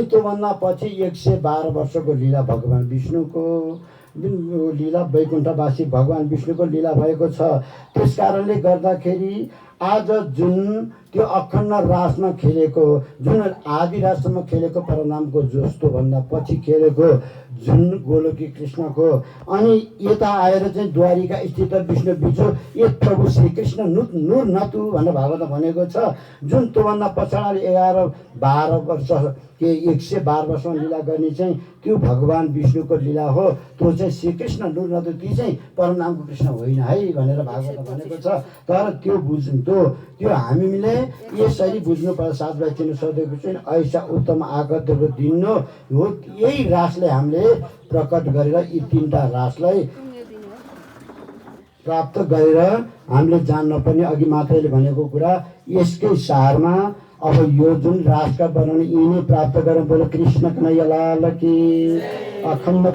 त्योभन्दा पछि 112 वर्षको लीला भगवान् विष्णुको लीला वैकुण्ठवासी भगवान् विष्णुको लीला भएको छ। त्यस कारणले गर्दाखेरि आज जुन त्यो अखण्ड रासमा खेलेको, जुन आदि रासमा खेलेको परनामको जस्तो भन्दा पछि खेलेको जुन गोलोकी कृष्णको, अनि यता आएर चाहिँ द्वारिका स्थित विष्णु बिजो ए प्रभु श्रीकृष्ण नुर नतु भनेर भागवत भनेको छ। जुन त्योभन्दा पछाडि 11-12 वर्ष के 112 वर्षमा लीला गर्ने चाहिँ त्यो भगवान् विष्णुको लीला हो। त्यो चाहिँ श्रीकृष्ण नुर नतु, ती चाहिँ परनामको कृष्ण होइन है भनेर भागवत भनेको छ। तर त्यो त्यो हामीले यसरी बुझ्नुपर्छ। साथीभाइ चिन्नु सकेको चाहिँ ऐसा उत्तम आगतको दिन हो। यही रासले हामीले प्रकट गरेर यी 3टा रासलाई प्राप्त गरेर हामीले जान्न पर्ने। अघि मात्रैले भनेको कुरा यसकै सारमा अब यो जुन रासका वर्णन यिनै प्राप्त गरौँ। बोलो कृष्ण कन्हैया लाल की। अखण्ड